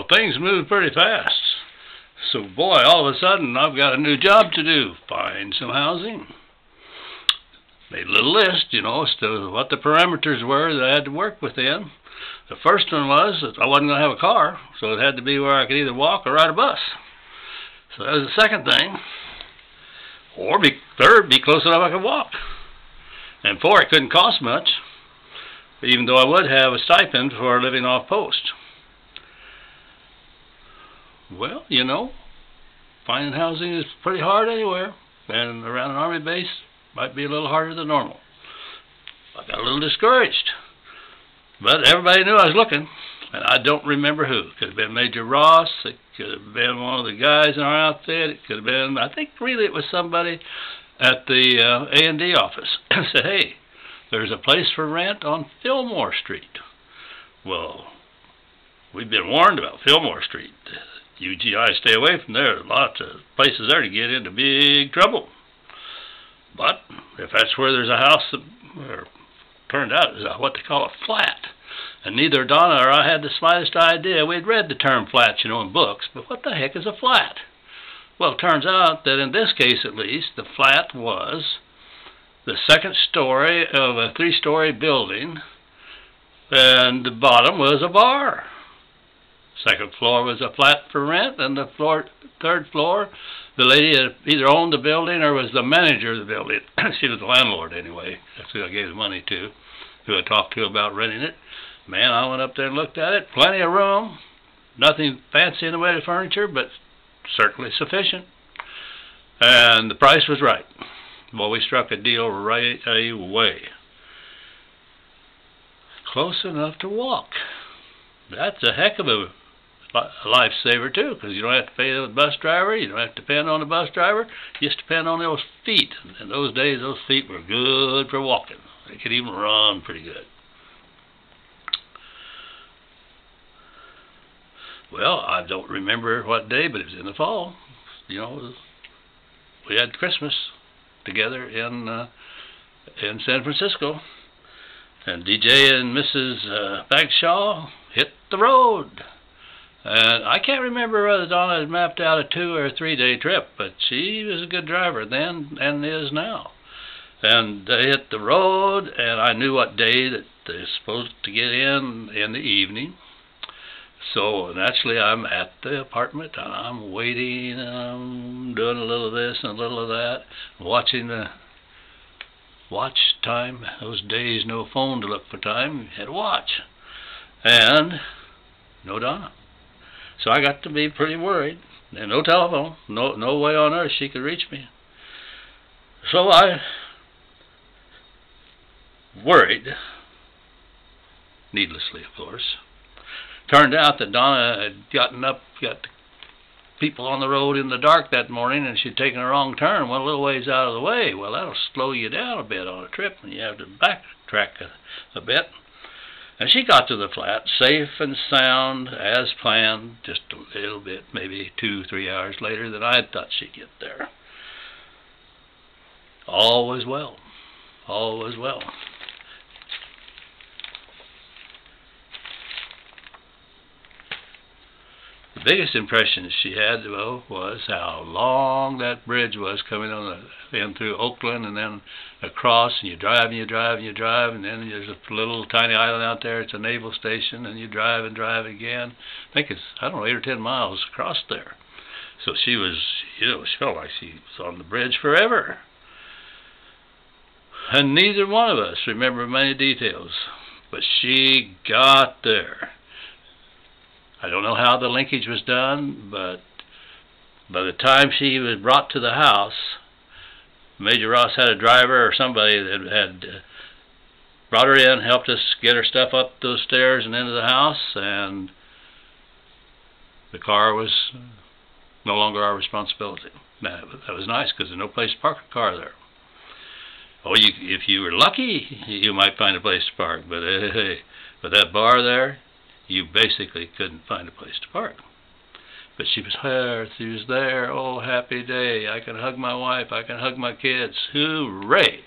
Well, things move pretty fast. So, boy, all of a sudden, I've got a new job to do. Find some housing. Made a little list, as to what the parameters were that I had to work within. The first one was that I wasn't going to have a car, so it had to be where I could either walk or ride a bus. So that was the second thing. Or third, be close enough I could walk. And four, it couldn't cost much, even though I would have a stipend for living off post. Well, finding housing is pretty hard anywhere, and around an army base might be a little harder than normal. I got a little discouraged, but everybody knew I was looking, and I don't remember who. It could have been Major Ross, it could have been one of the guys in our outfit, it could have been, I think really it was somebody at the A&D office. Said, hey, there's a place for rent on Filmore Street. Well, we've been warned about Filmore Street. UGI, stay away from there. Lots of places there to get into big trouble. But if that's where there's a house that turned out is what they call a flat, and neither Donna or I had the slightest idea. We'd read the term flat, in books, but what the heck is a flat? Well, it turns out that in this case, at least, the flat was the second story of a three-story building, and the bottom was a bar. Second floor was a flat for rent, and the third floor, the lady had either owned the building or was the manager of the building. She was the landlord anyway. That's who I gave the money to, who I talked to about renting it. Man, I went up there and looked at it. Plenty of room. Nothing fancy in the way of furniture, but certainly sufficient. And the price was right. Well, we struck a deal right away. Close enough to walk. That's a heck of a lifesaver too, because you don't have to pay the bus driver, you don't have to depend on the bus driver, you just depend on those feet. In those days, those feet were good for walking. They could even run pretty good. Well, I don't remember what day, but it was in the fall. We had Christmas together in San Francisco, and DJ and Mrs. Bagshaw hit the road. And I can't remember whether Donna had mapped out a 2 or 3 day trip, but she was a good driver then and is now. And they hit the road, and I knew what day that they're supposed to get in the evening. So naturally I'm at the apartment, and I'm waiting, and I'm doing a little of this and a little of that, watching the watch time. Those days, no phone to look for time, you had to watch. And no Donna. So I got to be pretty worried. And no telephone, no way on earth she could reach me. So I worried, needlessly of course. Turned out that Donna had gotten up, got people on the road in the dark that morning, and she'd taken a wrong turn, went a little ways out of the way. Well, that'll slow you down a bit on a trip, and you have to backtrack a bit. And she got to the flat, safe and sound, as planned, just a little bit, maybe 2-3 hours later than I thought she'd get there. All was well. All was well. The biggest impression she had, though, was how long that bridge was coming in through Oakland and then across, and you drive and you drive and you drive, and then there's a little tiny island out there. It's a naval station, and you drive and drive again. I think it's, 8 or 10 miles across there. So she was, she felt like she was on the bridge forever. And neither one of us remember many details, but she got there. I don't know how the linkage was done, but by the time she was brought to the house, Major Ross had a driver or somebody that had brought her in, helped us get her stuff up those stairs and into the house, and the car was no longer our responsibility. That was nice, because there's no place to park a car there. Oh, if you were lucky, you might find a place to park, but that bar there, you basically couldn't find a place to park. But she was there, oh, happy day, I can hug my wife, I can hug my kids, hooray!